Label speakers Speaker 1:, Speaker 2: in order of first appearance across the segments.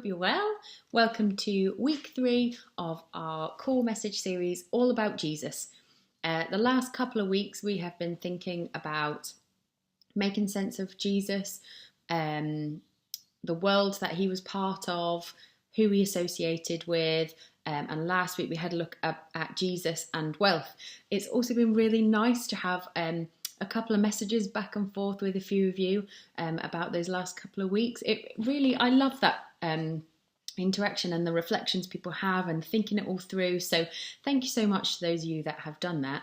Speaker 1: you're well. Welcome to week 3 of our core message series all about Jesus. The last couple of weeks we have been thinking about making sense of Jesus, the world that he was part of, who he associated with, and last week we had a look at Jesus and wealth. It's also been really nice to have a couple of messages back and forth with a few of you about those last couple of weeks. I love that interaction and the reflections people have and thinking it all through. So thank you so much to those of you that have done that.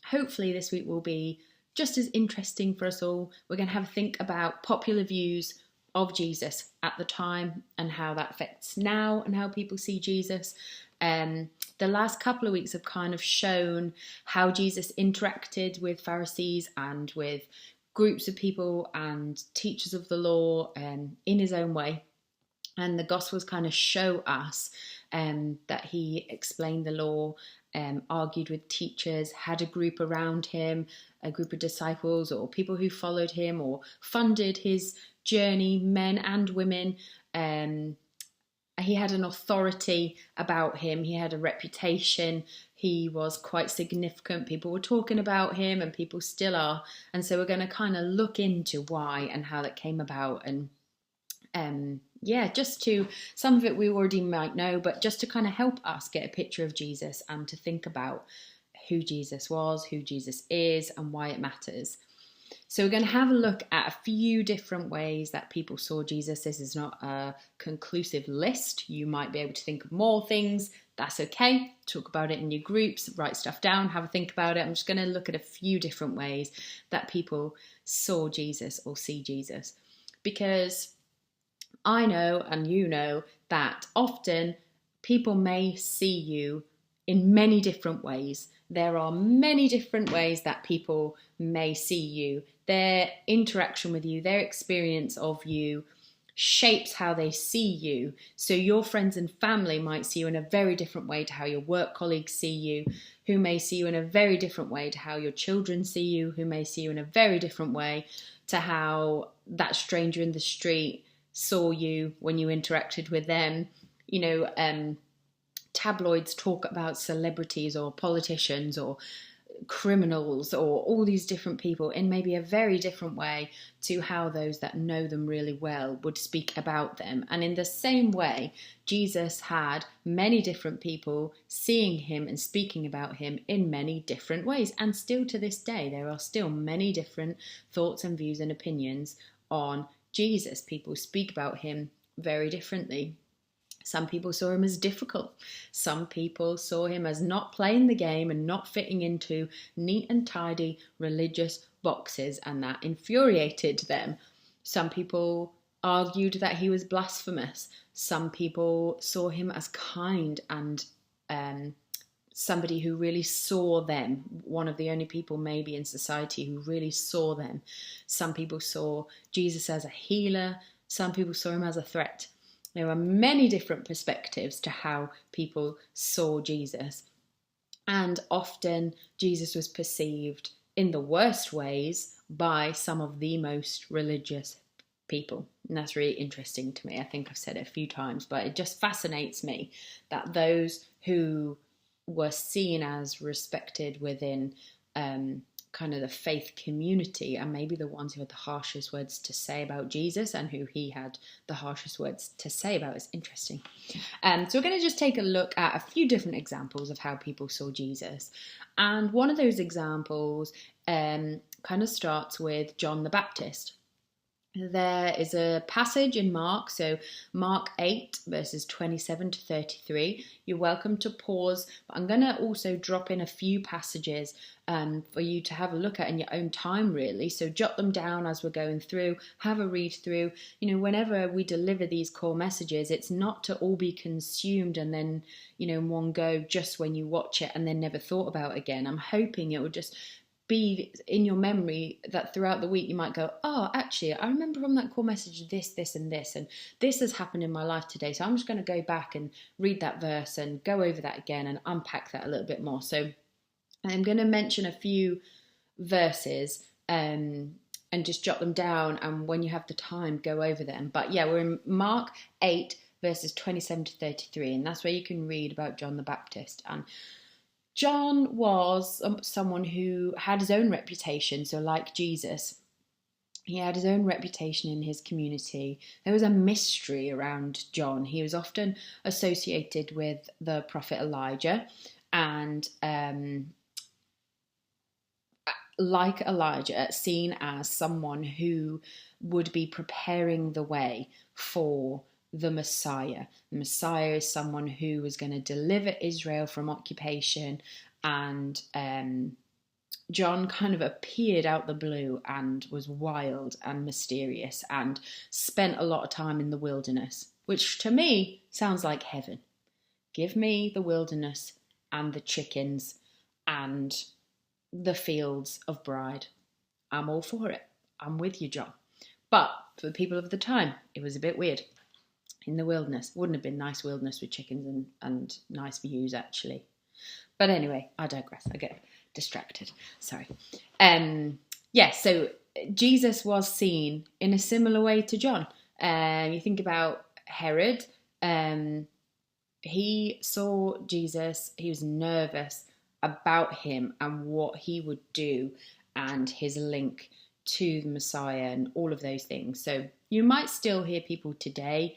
Speaker 1: Hopefully this week will be just as interesting for us all. We're going to have a think about popular views of Jesus at the time and how that affects now and how people see Jesus. The last couple of weeks have kind of shown how Jesus interacted with Pharisees and with groups of people and teachers of the law in his own way. And the Gospels kind of show us that he explained the law, argued with teachers, had a group around him, a group of disciples or people who followed him or funded his journey, men and women. He had an authority about him. He had a reputation. He was quite significant. People were talking about him and people still are. And so we're going to kind of look into why and how that came about. And just to, some of it we already might know, but just to kind of help us get a picture of Jesus and to think about who Jesus was, who Jesus is, and why it matters. So we're going to have a look at a few different ways that people saw Jesus. This is not a conclusive list. You might be able to think of more things. That's okay. Talk about it in your groups, write stuff down, have a think about it. I'm just going to look at a few different ways that people saw Jesus or see Jesus. Because I know and you know that often people may see you in many different ways. There are many different ways that people may see you. Their interaction with you, their experience of you shapes how they see you. So your friends and family might see you in a very different way to how your work colleagues see you, who may see you in a very different way to how your children see you, who may see you in a very different way to how that stranger in the street saw you when you interacted with them. Tabloids talk about celebrities or politicians or criminals or all these different people in maybe a very different way to how those that know them really well would speak about them. And in the same way, Jesus had many different people seeing him and speaking about him in many different ways. And still to this day, there are still many different thoughts and views and opinions on Jesus. People speak about him very differently. Some people saw him as difficult. Some people saw him as not playing the game and not fitting into neat and tidy religious boxes, and that infuriated them. Some people argued that he was blasphemous. Some people saw him as kind and somebody who really saw them, one of the only people maybe in society who really saw them. Some people saw Jesus as a healer. Some people saw him as a threat. There are many different perspectives to how people saw Jesus. And often Jesus was perceived in the worst ways by some of the most religious people. And that's really interesting to me. I think I've said it a few times, but it just fascinates me that those who were seen as respected within kind of the faith community and maybe the ones who had the harshest words to say about Jesus and who he had the harshest words to say about. It's interesting. So we're going to just take a look at a few different examples of how people saw Jesus. And one of those examples kind of starts with John the Baptist. There is a passage in Mark, so Mark 8 verses 27 to 33. You're welcome to pause, but I'm going to also drop in a few passages for you to have a look at in your own time, really. So jot them down as we're going through, have a read through. Whenever we deliver these core messages, it's not to all be consumed and then, in one go, just when you watch it and then never thought about again. I'm hoping it will just be in your memory that throughout the week you might go, oh, actually, I remember from that core message this, and this has happened in my life today. So I'm just going to go back and read that verse and go over that again and unpack that a little bit more. So I'm going to mention a few verses and just jot them down, and when you have the time, go over them. But yeah, we're in Mark 8, verses 27 to 33, and that's where you can read about John the Baptist. And John was someone who had his own reputation, so like Jesus, he had his own reputation in his community. There was a mystery around John. He was often associated with the prophet Elijah, and like Elijah, seen as someone who would be preparing the way for the Messiah. The Messiah is someone who was going to deliver Israel from occupation, and John kind of appeared out the blue and was wild and mysterious and spent a lot of time in the wilderness, which to me sounds like heaven. Give me the wilderness and the chickens and the fields of bride. I'm all for it. I'm with you, John. But for the people of the time, it was a bit weird. In the wilderness, wouldn't have been nice wilderness with chickens and nice views, actually. But anyway, I digress. I get distracted. Sorry. So Jesus was seen in a similar way to John. You think about Herod. He saw Jesus. He was nervous about him and what he would do and his link to the Messiah and all of those things. So you might still hear people today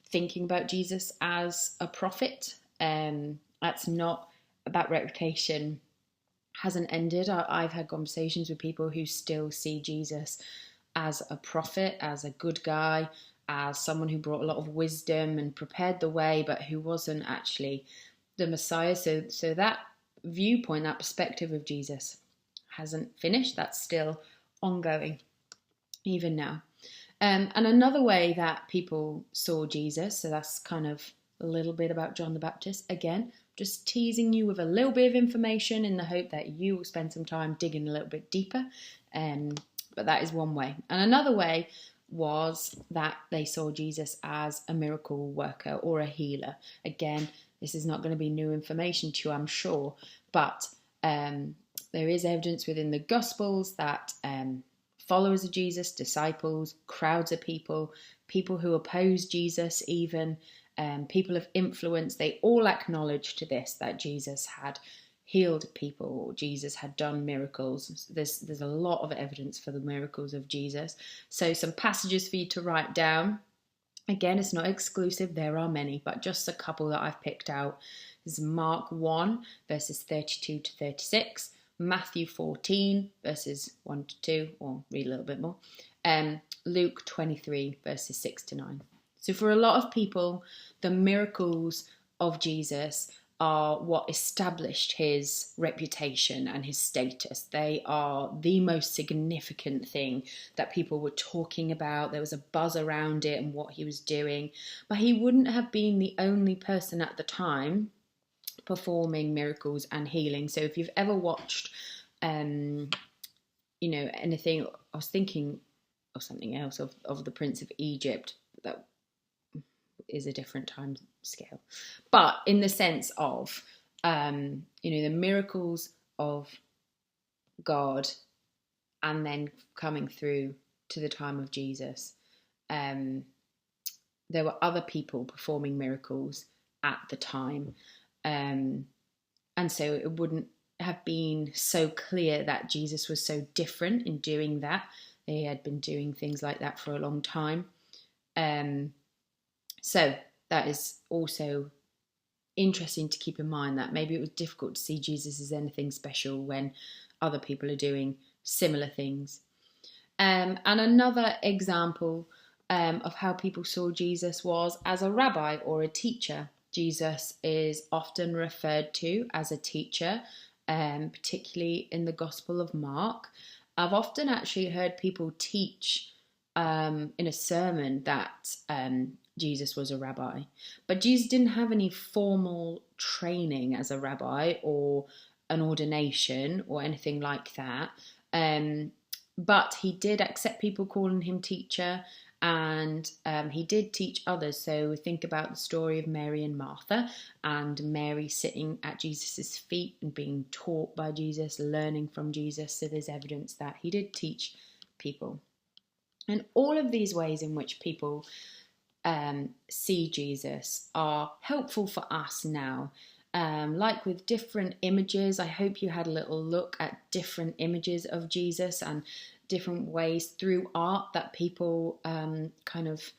Speaker 1: thinking about Jesus as a prophet. That's not, that reputation hasn't ended. I've had conversations with people who still see Jesus as a prophet, as a good guy, as someone who brought a lot of wisdom and prepared the way, but who wasn't actually the Messiah. So that viewpoint, that perspective of Jesus hasn't finished. That's still ongoing, even now. And another way that people saw Jesus, so that's kind of a little bit about John the Baptist. Again, just teasing you with a little bit of information in the hope that you will spend some time digging a little bit deeper. But that is one way. And another way was that they saw Jesus as a miracle worker or a healer. Again, this is not going to be new information to you, I'm sure, but there is evidence within the Gospels that followers of Jesus, disciples, crowds of people, people who oppose Jesus even, people of influence, they all acknowledge to this, that Jesus had healed people, Jesus had done miracles. There's a lot of evidence for the miracles of Jesus. So some passages for you to write down. Again, it's not exclusive, there are many, but just a couple that I've picked out. This is Mark 1, verses 32 to 36, Matthew 14, verses 1 to 2, or read a little bit more, Luke 23, verses 6 to 9. So for a lot of people, the miracles of Jesus are what established his reputation and his status. They are the most significant thing that people were talking about. There was a buzz around it and what he was doing. But he wouldn't have been the only person at the time performing miracles and healing. So if you've ever watched, anything, I was thinking of something else, of the Prince of Egypt, that is a different time scale, but in the sense of the miracles of God and then coming through to the time of Jesus, there were other people performing miracles at the time, and so it wouldn't have been so clear that Jesus was so different in doing that. They had been doing things like that for a long time. So that is also interesting to keep in mind, that maybe it was difficult to see Jesus as anything special when other people are doing similar things. And another example of how people saw Jesus was as a rabbi or a teacher. Jesus is often referred to as a teacher, particularly in the Gospel of Mark. I've often actually heard people teach in a sermon that Jesus was a rabbi, but Jesus didn't have any formal training as a rabbi or an ordination or anything like that, but he did accept people calling him teacher, and he did teach others. So think about the story of Mary and Martha, and Mary sitting at Jesus's feet and being taught by Jesus, learning from Jesus. So there's evidence that he did teach people. And all of these ways in which people see Jesus are helpful for us now. Like with different images, I hope you had a little look at different images of Jesus and different ways through art that people kind of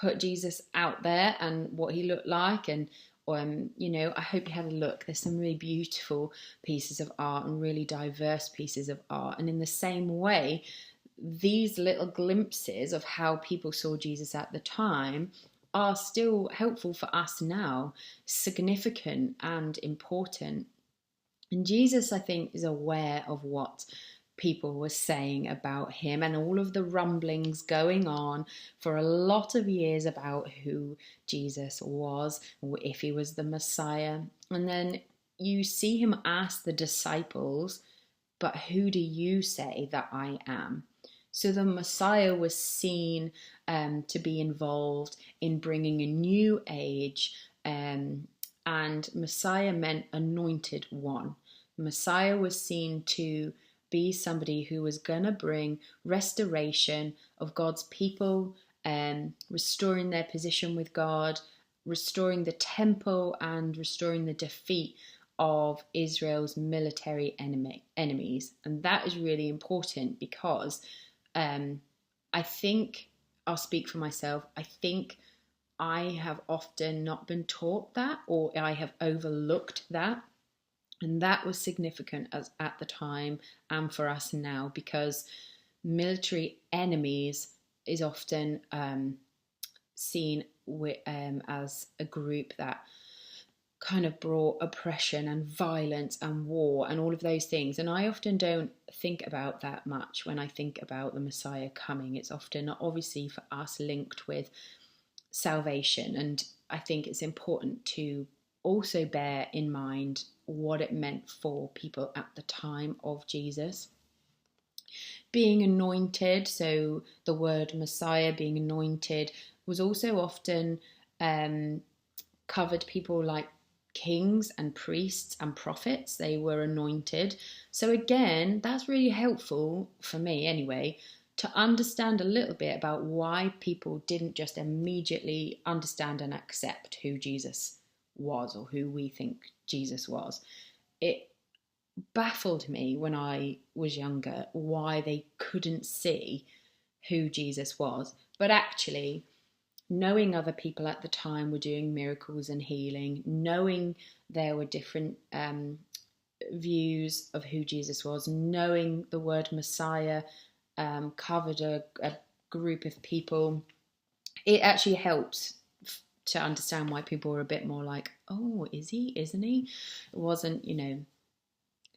Speaker 1: put Jesus out there and what he looked like. And I hope you had a look. There's some really beautiful pieces of art and really diverse pieces of art. And in the same way, these little glimpses of how people saw Jesus at the time are still helpful for us now, significant and important. And Jesus, I think, is aware of what people were saying about him and all of the rumblings going on for a lot of years about who Jesus was, or if he was the Messiah. And then you see him ask the disciples, but who do you say that I am? So the Messiah was seen to be involved in bringing a new age, and Messiah meant anointed one. Messiah was seen to be somebody who was going to bring restoration of God's people, restoring their position with God, restoring the temple, and restoring the defeat of Israel's military enemies. And that is really important because I think, I'll speak for myself, I think I have often not been taught that, or I have overlooked that. And that was significant at the time and for us now, because military enemies is often seen as a group that kind of brought oppression and violence and war and all of those things. And I often don't think about that much when I think about the Messiah coming. It's often, obviously, for us linked with salvation. And I think it's important to also bear in mind what it meant for people at the time of Jesus. Being anointed, so the word Messiah, being anointed, was also often covered people like kings and priests and prophets. They were anointed. So again, that's really helpful for me anyway, to understand a little bit about why people didn't just immediately understand and accept who Jesus was, or who we think Jesus was. It baffled me when I was younger why they couldn't see who Jesus was. But actually, knowing other people at the time were doing miracles and healing, knowing there were different views of who Jesus was, knowing the word Messiah covered a group of people, it actually helped to understand why people were a bit more like, oh, is he, isn't he? It wasn't,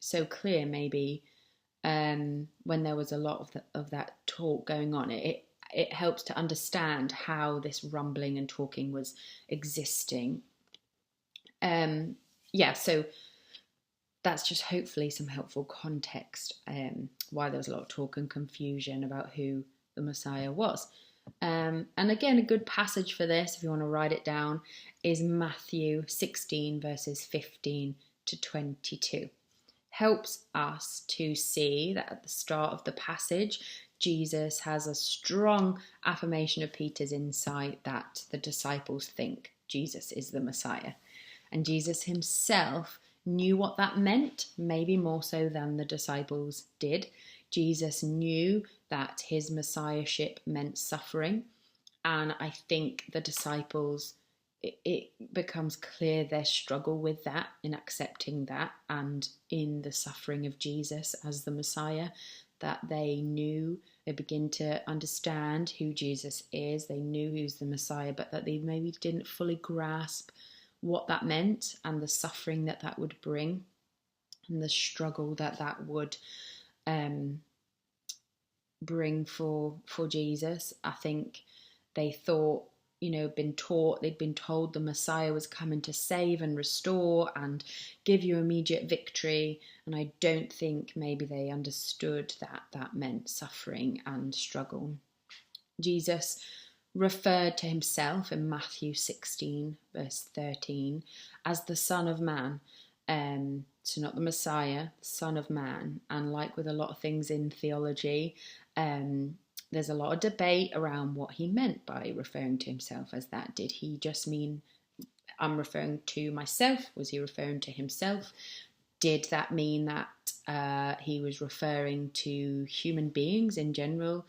Speaker 1: so clear maybe when there was a lot of that talk going on. It helps to understand how this rumbling and talking was existing. So that's just hopefully some helpful context why there was a lot of talk and confusion about who the Messiah was. And again, a good passage for this, if you want to write it down, is Matthew 16 verses 15 to 22. Helps us to see that at the start of the passage, Jesus has a strong affirmation of Peter's insight that the disciples think Jesus is the Messiah. And Jesus himself knew what that meant, maybe more so than the disciples did. Jesus knew that his messiahship meant suffering. And I think the disciples, it becomes clear their struggle with that, in accepting that, and in the suffering of Jesus as the Messiah, that they begin to understand who Jesus is. They knew who's the Messiah, but that they maybe didn't fully grasp what that meant and the suffering that would bring and the struggle that would bring for Jesus. I think they thought, they'd been told the Messiah was coming to save and restore and give you immediate victory. And I don't think maybe they understood that meant suffering and struggle. Jesus referred to himself in Matthew 16 verse 13 as the Son of Man. so not the Messiah, the Son of Man. And like with a lot of things in theology, there's a lot of debate around what he meant by referring to himself as that. Did he just mean, I'm referring to myself? Was he referring to himself? Did that mean that he was referring to human beings in general?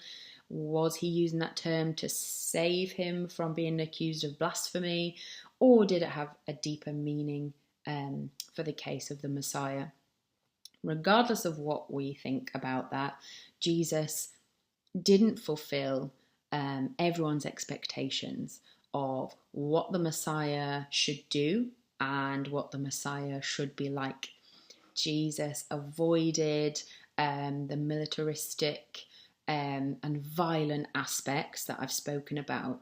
Speaker 1: Was he using that term to save him from being accused of blasphemy? Or did it have a deeper meaning for the case of the Messiah? Regardless of what we think about that, Jesus didn't fulfill everyone's expectations of what the Messiah should do and what the Messiah should be like. Jesus avoided the militaristic and violent aspects that I've spoken about,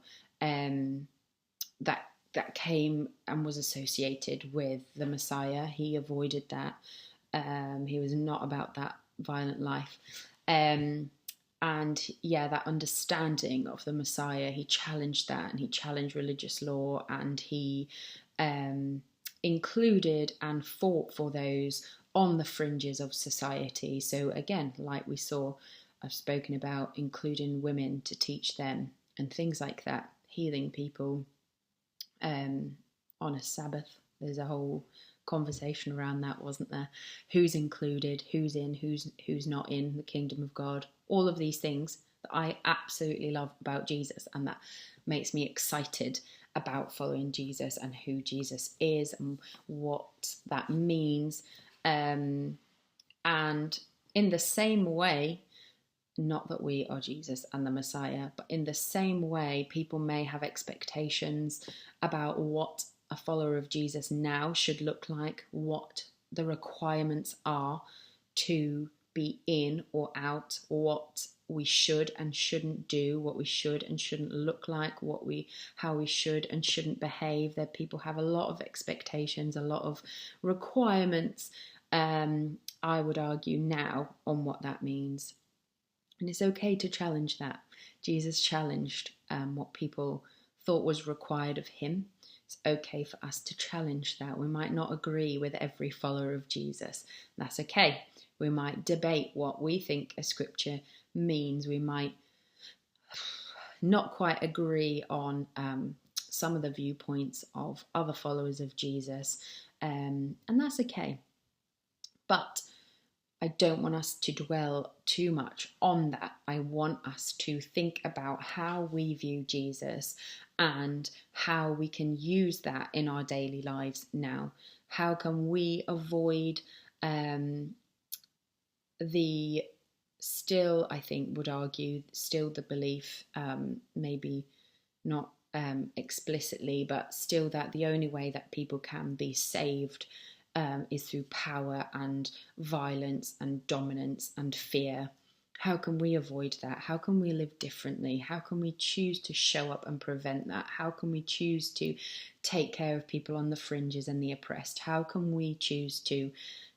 Speaker 1: that came and was associated with the Messiah. He avoided that. He was not about that violent life. And yeah, that understanding of the Messiah, he challenged that, and he challenged religious law, and he included and fought for those on the fringes of society. So again, like we saw, I've spoken about including women to teach them and things like that, healing people on a Sabbath. There's a whole conversation around that, wasn't there? Who's included, who's in, who's not in the kingdom of God. All of these things that I absolutely love about Jesus, and that makes me excited about following Jesus and who Jesus is and what that means. And in the same way, not that we are Jesus and the Messiah, but in the same way, people may have expectations about what a follower of Jesus now should look like, what the requirements are to be in or out, what we should and shouldn't do, what we should and shouldn't look like, how we should and shouldn't behave. That people have a lot of expectations, a lot of requirements, I would argue now, on what that means. And it's okay to challenge that. Jesus challenged what people thought was required of him. It's okay for us to challenge that. We might not agree with every follower of Jesus. That's okay. We might debate what we think a scripture means. We might not quite agree on some of the viewpoints of other followers of Jesus, and that's okay. But I don't want us to dwell too much on that. I want us to think about how we view Jesus and how we can use that in our daily lives now. How can we avoid the still, I think, would argue, still the belief, maybe not explicitly, but still that the only way that people can be saved is through power and violence and dominance and fear. How can we avoid that? How can we live differently? How can we choose to show up and prevent that? How can we choose to take care of people on the fringes and the oppressed? How can we choose to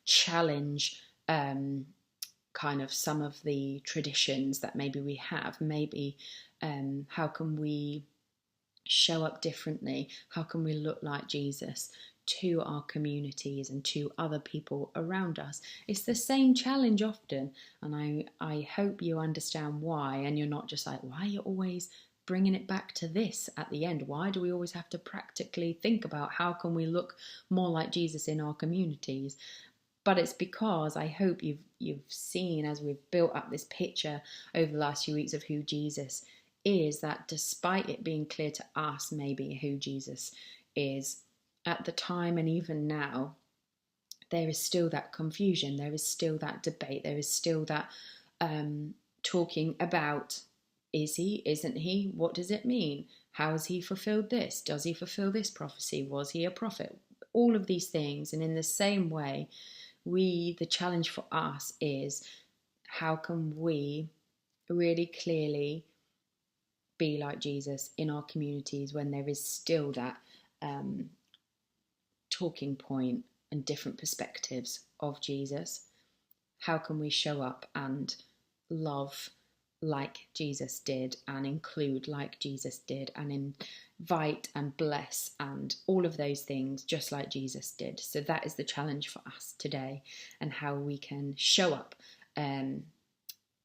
Speaker 1: challenge kind of some of the traditions that maybe we have? Maybe how can we show up differently? How can we look like Jesus to our communities and to other people around us? It's the same challenge often, and I hope you understand why, and you're not just like, why are you always bringing it back to this at the end? Why do we always have to practically think about how can we look more like Jesus in our communities? But it's because I hope you've seen, as we've built up this picture over the last few weeks of who Jesus is, that despite it being clear to us maybe who Jesus is at the time and even now, there is still that confusion, there is still that debate, there is still that talking about, is he, isn't he, what does it mean, how has he fulfilled this, does he fulfill this prophecy, was he a prophet, all of these things. And in the same way, the challenge for us is, how can we really clearly be like Jesus in our communities when there is still that talking point and different perspectives of Jesus? How can we show up and love like Jesus did, and include like Jesus did, and invite and bless and all of those things just like Jesus did. So that is the challenge for us today, and how we can show up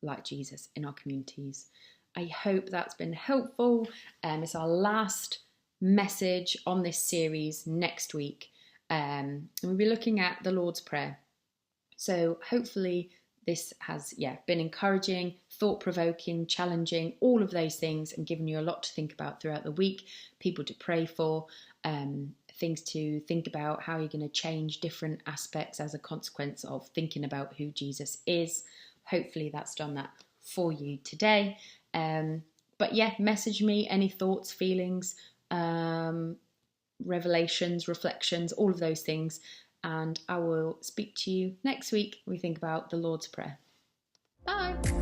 Speaker 1: like Jesus in our communities. I hope that's been helpful. It's our last message on this series next week. And we'll be looking at the Lord's Prayer. So hopefully this has been encouraging, thought-provoking, challenging, all of those things, and given you a lot to think about throughout the week, people to pray for, things to think about, how you're going to change different aspects as a consequence of thinking about who Jesus is. Hopefully that's done that for you today. But yeah, message me any thoughts, feelings, revelations, reflections, all of those things. And I will speak to you next week when we think about the Lord's Prayer. Bye.